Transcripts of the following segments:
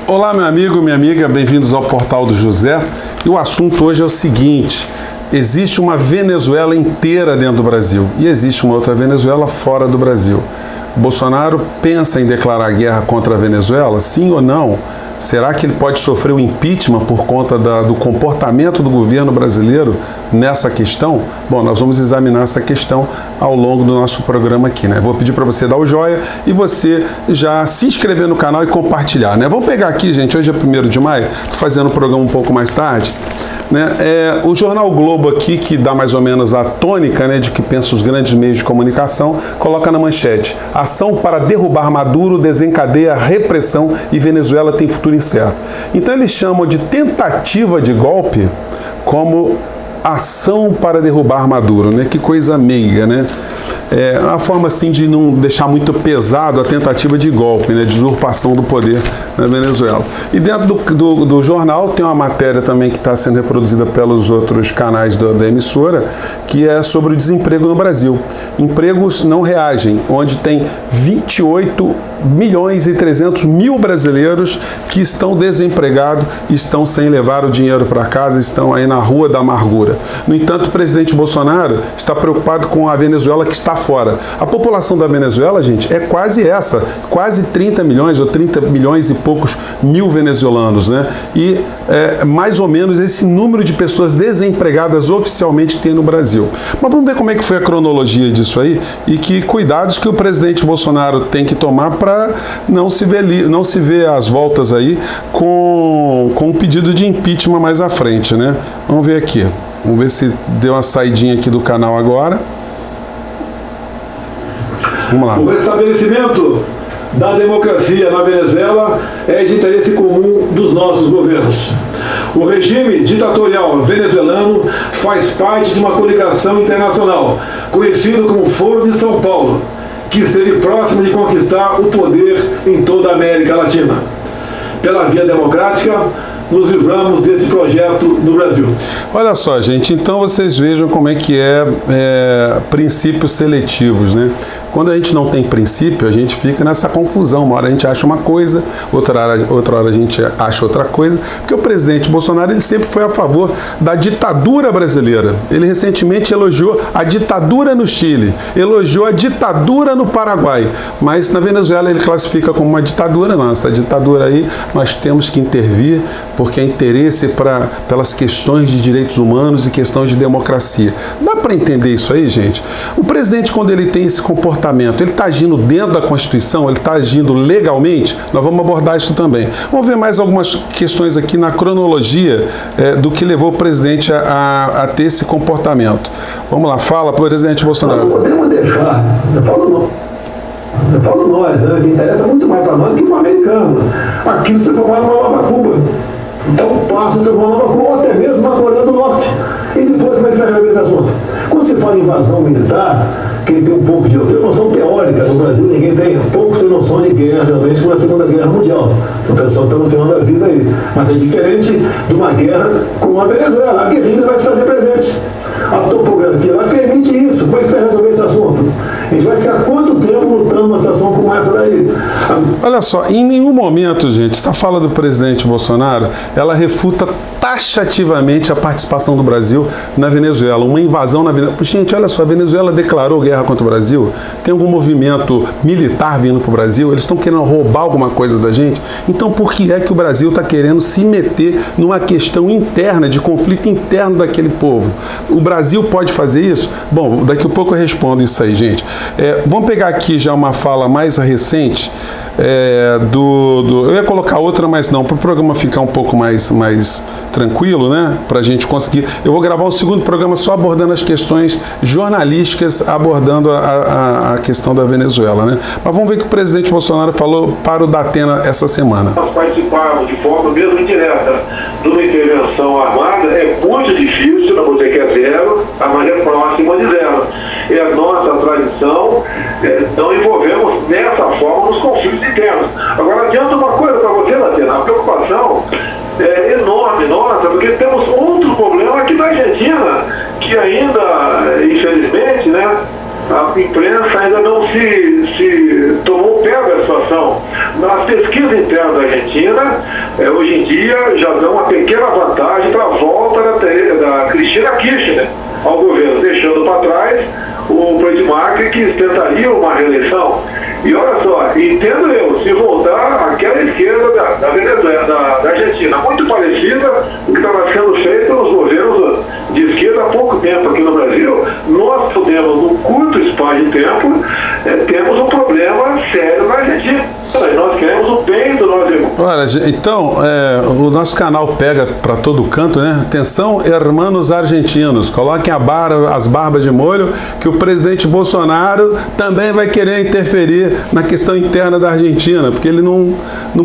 Olá, meu amigo, minha amiga, bem-vindos ao Portal do José. E o assunto hoje é o seguinte: existe uma Venezuela inteira dentro do Brasil e existe uma outra Venezuela fora do Brasil. Bolsonaro pensa em declarar guerra contra a Venezuela, sim ou não? Será que ele pode sofrer o impeachment por conta do comportamento do governo brasileiro nessa questão? Bom, nós vamos examinar essa questão ao longo do nosso programa aqui, né? Vou pedir para você dar o joia e você já se inscrever no canal e compartilhar, né? Vamos pegar aqui, gente, hoje é 1º de maio, estou fazendo o programa um pouco mais tarde, né? O jornal Globo aqui, que dá mais ou menos a tônica, né, de que pensa os grandes meios de comunicação, coloca na manchete: ação para derrubar Maduro desencadeia repressão e Venezuela tem futuro incerto. Então eles chamam de tentativa de golpe como ação para derrubar Maduro, né? Que coisa meiga, né? É uma forma assim de não deixar muito pesado a tentativa de golpe, né, de usurpação do poder na Venezuela. E dentro do jornal tem uma matéria também que está sendo reproduzida pelos outros canais da emissora, que é sobre o desemprego no Brasil. Empregos não reagem, onde tem 28.300.000 brasileiros que estão desempregados, estão sem levar o dinheiro para casa, estão aí na rua da amargura. No entanto, o presidente Bolsonaro está preocupado com a Venezuela que está fora. A população da Venezuela, gente, é quase essa, quase 30 milhões ou 30 milhões e poucos mil venezuelanos, né? E mais ou menos esse número de pessoas desempregadas oficialmente que tem no Brasil. Mas vamos ver como é que foi a cronologia disso aí e que cuidados que o presidente Bolsonaro tem que tomar para não se ver às voltas aí com um pedido de impeachment mais à frente, né? Vamos ver aqui. Vamos ver se deu uma saidinha aqui do canal agora. Vamos lá. O restabelecimento da democracia na Venezuela é de interesse comum dos nossos governos. O regime ditatorial venezuelano faz parte de uma coligação internacional, conhecido como Foro de São Paulo, que esteve próximo de conquistar o poder em toda a América Latina. Pela via democrática, nos livramos desse projeto no Brasil. Olha só, gente, então vocês vejam como é que princípios seletivos, né? Quando a gente não tem princípio, a gente fica nessa confusão. Uma hora a gente acha uma coisa, outra hora a gente acha outra coisa, porque o presidente Bolsonaro ele sempre foi a favor da ditadura brasileira. Ele recentemente elogiou a ditadura no Chile, elogiou a ditadura no Paraguai, mas na Venezuela ele classifica como uma ditadura. Não, essa ditadura aí nós temos que intervir, porque é interesse pelas questões de direitos humanos e questões de democracia. Dá para entender isso aí, gente? O presidente, quando ele tem esse comportamento, ele está agindo dentro da Constituição, ele está agindo legalmente? Nós vamos abordar isso também. Vamos ver mais algumas questões aqui na cronologia do que levou o presidente a ter esse comportamento. Vamos lá, fala, presidente Bolsonaro. Não podemos deixar, eu falo nós, né, que interessa muito mais para nós que para o americano. Aqui se formar uma nova Cuba. Então passa a se formar uma nova Cuba, ou até mesmo na Coreia do Norte. E depois como é que vai resolver esse assunto? Quando se fala em invasão militar, quem tem um pouco de noção teórica no Brasil, ninguém tem, poucos têm noção de guerra, realmente, como a Segunda Guerra Mundial. O pessoal está no final da vida aí. Mas é diferente de uma guerra com a Venezuela. A guerrilha vai se fazer presente. A topografia lá permite isso. Como é que você vai resolver esse assunto? A gente vai ficar quanto tempo lutando numa situação como essa daí? Olha só, em nenhum momento, gente, essa fala do presidente Bolsonaro, ela refuta taxativamente a participação do Brasil na Venezuela, uma invasão na Venezuela. Gente, olha só, a Venezuela declarou guerra contra o Brasil? Tem algum movimento militar vindo para o Brasil? Eles estão querendo roubar alguma coisa da gente? Então por que é que o Brasil está querendo se meter numa questão interna, de conflito interno daquele povo? O Brasil pode fazer isso? Bom, daqui a pouco eu respondo isso aí, gente. Vamos pegar aqui já uma fala mais recente eu ia colocar outra, mas não, para o programa ficar um pouco mais tranquilo, né, para a gente conseguir. Eu vou gravar um segundo programa só abordando as questões jornalísticas, abordando a questão da Venezuela, né? Mas vamos ver o que o presidente Bolsonaro falou para o Datena essa semana. Nós participamos de forma mesmo indireta de uma intervenção armada. É muito difícil, não vou dizer que é zero, mas é próxima de zero. É a nossa tradição, não envolvemos dessa forma nos conflitos internos. Agora, adianta uma coisa para você, Datena, a preocupação é enorme, nossa, porque temos outro problema aqui na Argentina, que ainda, infelizmente, né, a imprensa ainda não se tomou pé da situação. Nas pesquisas internas da Argentina, hoje em dia, já dão uma pequena vantagem para a volta da Cristina Kirchner ao governo, deixando para trás o Fred Macri, que tentaria uma reeleição. E olha só, entendo eu, se voltar àquela esquerda da Venezuela, da Argentina, muito parecida com o que estava sendo feito nos governos de esquerda há pouco tempo aqui no Brasil, nós podemos, num curto espaço de tempo, temos um problema sério na Argentina. Nós queremos o bem do nosso irmão. Olha, então, o nosso canal pega para todo canto, né? Atenção, hermanos argentinos, coloquem as barbas de molho, que o presidente Bolsonaro também vai querer interferir na questão interna da Argentina, porque ele não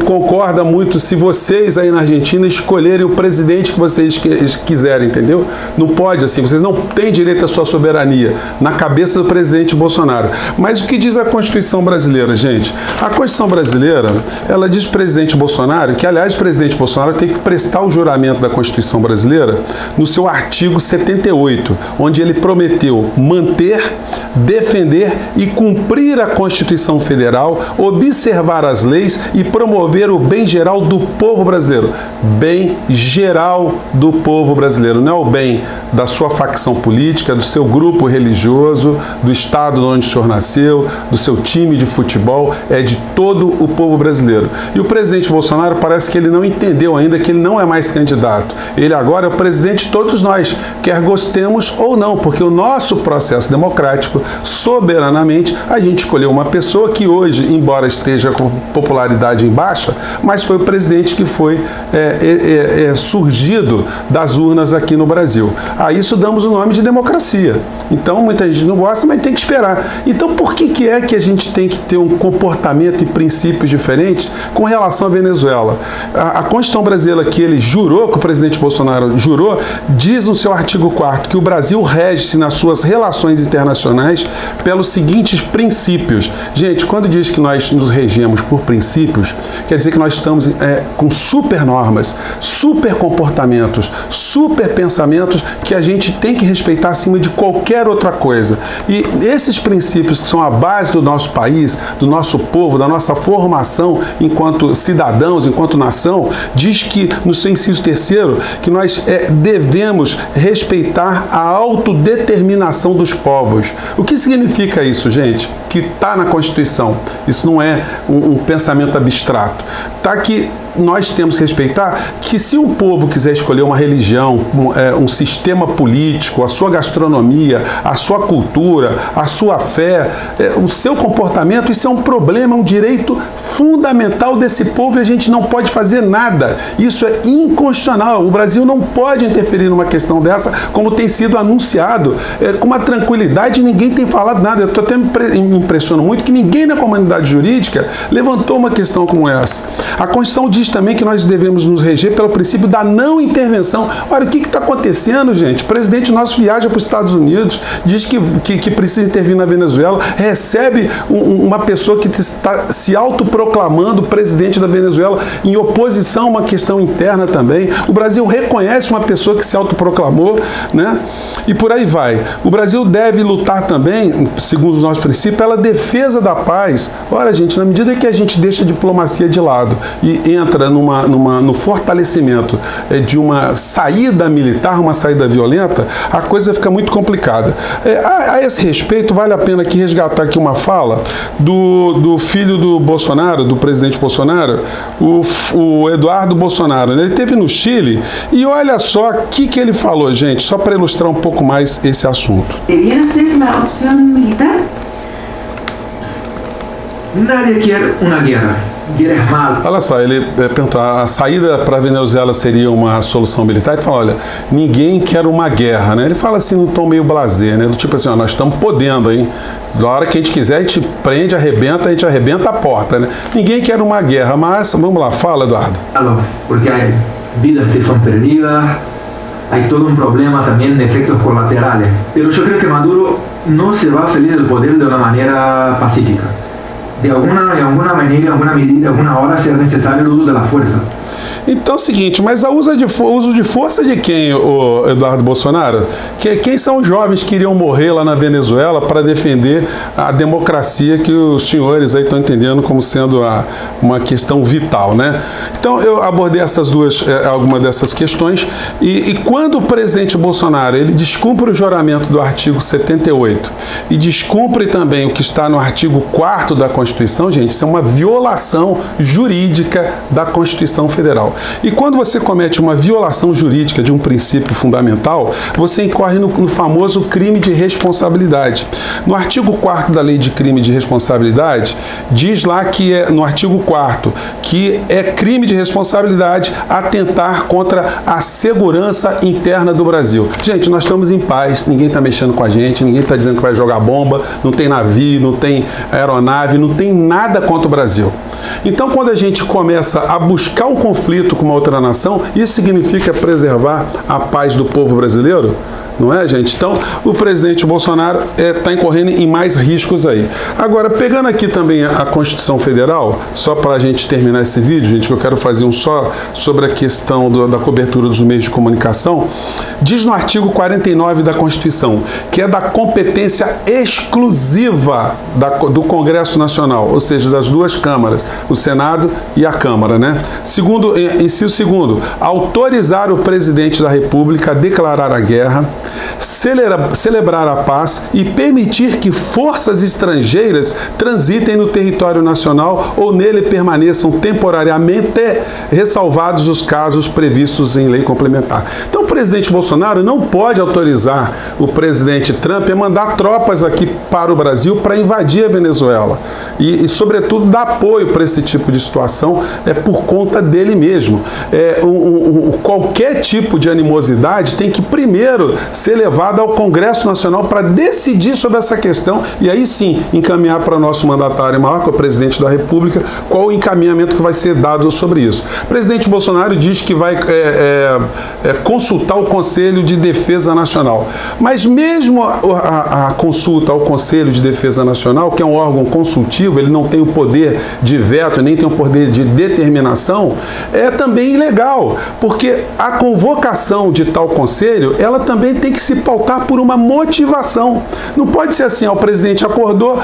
concorda muito se vocês aí na Argentina escolherem o presidente que vocês quiserem, entendeu? Não pode assim, vocês não têm direito à sua soberania na cabeça do presidente Bolsonaro. Mas o que diz a Constituição brasileira, gente? A Constituição brasileira, ela diz para o presidente Bolsonaro, que aliás o presidente Bolsonaro tem que prestar o juramento da Constituição brasileira no seu artigo 78, onde ele prometeu manter, defender e cumprir a Constituição Federal, observar as leis e promover o bem geral do povo brasileiro. Bem geral do povo brasileiro, não é o bem da sua facção política, do seu grupo religioso, do estado onde o senhor nasceu, do seu time de futebol, é de todo o povo brasileiro. E o presidente Bolsonaro parece que ele não entendeu ainda que ele não é mais candidato. Ele agora é o presidente de todos nós, quer gostemos ou não, porque o nosso processo democrático, soberanamente, a gente escolheu uma pessoa que hoje, embora esteja com popularidade em baixa, mas foi o presidente que foi surgido das urnas aqui no Brasil. A isso damos o nome de democracia. Então, muita gente não gosta, mas tem que esperar. Então, por que é que a gente tem que ter um comportamento e princípios diferentes com relação à Venezuela? A Constituição brasileira que ele jurou, que o presidente Bolsonaro jurou, diz no seu artigo 4º que o Brasil rege-se nas suas relações internacionais pelos seguintes princípios. Gente, quando diz que nós nos regemos por princípios, quer dizer que nós estamos com super normas, super comportamentos, super pensamentos que a gente tem que respeitar acima de qualquer outra coisa. E esses princípios que são a base do nosso país, do nosso povo, da nossa formação enquanto cidadãos, enquanto nação, diz que, no seu inciso 3º, que nós devemos respeitar a autodeterminação dos povos. O que significa isso, gente? Que está na Constituição. Isso não é um pensamento abstrato. Está que nós temos que respeitar que se um povo quiser escolher uma religião, um sistema político, a sua gastronomia, a sua cultura, a sua fé, o seu comportamento, isso é um problema, um direito fundamental desse povo e a gente não pode fazer nada. Isso é inconstitucional. O Brasil não pode interferir numa questão dessa, como tem sido anunciado, com uma tranquilidade, ninguém tem falado nada. Eu até me impressiono muito que ninguém na comunidade jurídica levantou uma questão como essa. A Constituição diz também que nós devemos nos reger pelo princípio da não intervenção. Olha, o que está acontecendo, gente? O presidente nosso viaja para os Estados Unidos, diz que precisa intervir na Venezuela, recebe uma pessoa que está se autoproclamando presidente da Venezuela em oposição a uma questão interna também. O Brasil reconhece uma pessoa que se autoproclamou, né? E por aí vai. O Brasil deve lutar também, segundo os nossos princípios, pela defesa da paz. Olha, gente, na medida que a gente deixa a diplomacia de lado e entra no fortalecimento de uma saída militar, uma saída violenta, a coisa fica muito complicada. A esse respeito, vale a pena aqui resgatar aqui uma fala do filho do Bolsonaro, do presidente Bolsonaro, o Eduardo Bolsonaro. Ele esteve no Chile e olha só o que ele falou, gente, só para ilustrar um pouco mais esse assunto. ¿Debiera ser la opción militar? Nadie quer uma guerra. Guerra é mal. Olha só, ele perguntou, a saída para a Venezuela seria uma solução militar? Ele fala, olha, ninguém quer uma guerra, né? Ele fala assim num tom meio blasé, né? Do tipo assim, ó, nós estamos podendo, hein? Da hora que a gente quiser, a gente prende, a gente arrebenta a porta, né? Ninguém quer uma guerra, mas, vamos lá, fala, Eduardo. Porque há vidas que são perdidas, há todo um problema também de efeitos colaterais. Mas eu creio que Maduro não se vai sair do poder de uma maneira pacífica. De alguma maneira, de alguma medida, de alguma hora, será necessário o uso da força. Então é o seguinte, mas o uso de força de quem, o Eduardo Bolsonaro? Quem são os jovens que iriam morrer lá na Venezuela para defender a democracia que os senhores aí estão entendendo como sendo uma questão vital, né? Então eu abordei algumas dessas questões e quando o presidente Bolsonaro ele descumpre o juramento do artigo 78 e descumpre também o que está no artigo 4º da Constituição, gente, isso é uma violação jurídica da Constituição Federal. E quando você comete uma violação jurídica de um princípio fundamental, você incorre no famoso crime de responsabilidade. No artigo 4º da Lei de Crime de Responsabilidade, diz lá que no artigo 4º, que é crime de responsabilidade atentar contra a segurança interna do Brasil. Gente, nós estamos em paz, ninguém está mexendo com a gente, ninguém está dizendo que vai jogar bomba, não tem navio, não tem aeronave, não tem nada contra o Brasil. Então, quando a gente começa a buscar um conflito com uma outra nação, isso significa preservar a paz do povo brasileiro? Não é, gente? Então, o presidente Bolsonaro está incorrendo em mais riscos aí. Agora, pegando aqui também a Constituição Federal, só para a gente terminar esse vídeo, gente, que eu quero fazer um só sobre a questão da cobertura dos meios de comunicação, diz no artigo 49 da Constituição, que é da competência exclusiva do Congresso Nacional, ou seja, das duas câmaras, o Senado e a Câmara, né? Inciso segundo, autorizar o presidente da República a declarar a guerra, celebrar a paz e permitir que forças estrangeiras transitem no território nacional ou nele permaneçam temporariamente, ressalvados os casos previstos em lei complementar. Então, o presidente Bolsonaro não pode autorizar o presidente Trump a mandar tropas aqui para o Brasil para invadir a Venezuela e sobretudo, dar apoio para esse tipo de situação por conta dele mesmo. Qualquer tipo de animosidade tem que primeiro ser levado ao Congresso Nacional para decidir sobre essa questão e aí sim encaminhar para o nosso mandatário maior, que é o presidente da República, qual o encaminhamento que vai ser dado sobre isso. O presidente Bolsonaro diz que vai consultar o Conselho de Defesa Nacional, mas mesmo a consulta ao Conselho de Defesa Nacional, que é um órgão consultivo, ele não tem o poder de veto, nem tem o poder de determinação, é também ilegal, porque a convocação de tal conselho, ela também tem que se pautar por uma motivação. Não pode ser assim, o presidente acordou,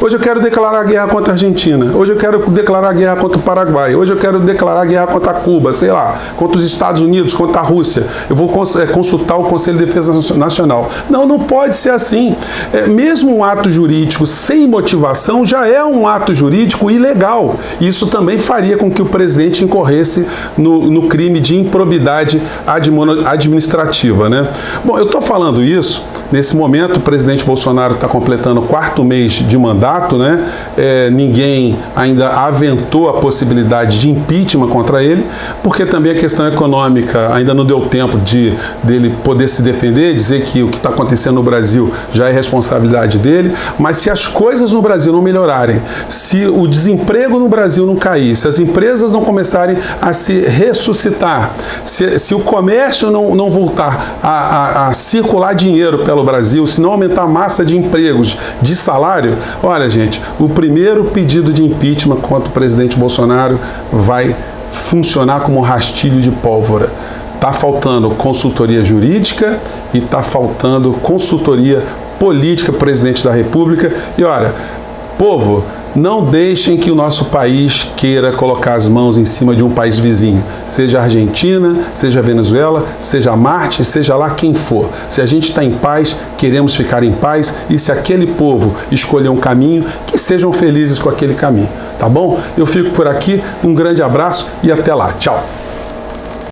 hoje eu quero declarar guerra contra a Argentina, hoje eu quero declarar guerra contra o Paraguai, hoje eu quero declarar guerra contra Cuba, sei lá, contra os Estados Unidos, contra a Rússia, eu vou consultar o Conselho de Defesa Nacional. Não pode ser assim. Mesmo um ato jurídico sem motivação já é um ato jurídico ilegal. Isso também faria com que o presidente incorresse no crime de improbidade administrativa, né? Bom, eu estou falando isso, nesse momento o presidente Bolsonaro está completando o 4º mês de mandato, né? Ninguém ainda aventou a possibilidade de impeachment contra ele, porque também a questão econômica ainda não deu tempo dele poder se defender, dizer que o que está acontecendo no Brasil já é responsabilidade dele, mas se as coisas no Brasil não melhorarem, se o desemprego no Brasil não cair, se as empresas não começarem a se ressuscitar, se o comércio não voltar a circular dinheiro pelo Brasil, se não aumentar a massa de empregos, de salário, olha, gente, o primeiro pedido de impeachment contra o presidente Bolsonaro vai funcionar como um rastilho de pólvora. Está faltando consultoria jurídica e está faltando consultoria política, presidente da República. E olha, povo, não deixem que o nosso país queira colocar as mãos em cima de um país vizinho, seja a Argentina, seja a Venezuela, seja a Marte, seja lá quem for. Se a gente está em paz, queremos ficar em paz, e se aquele povo escolher um caminho, que sejam felizes com aquele caminho, tá bom? Eu fico por aqui, um grande abraço e até lá. Tchau!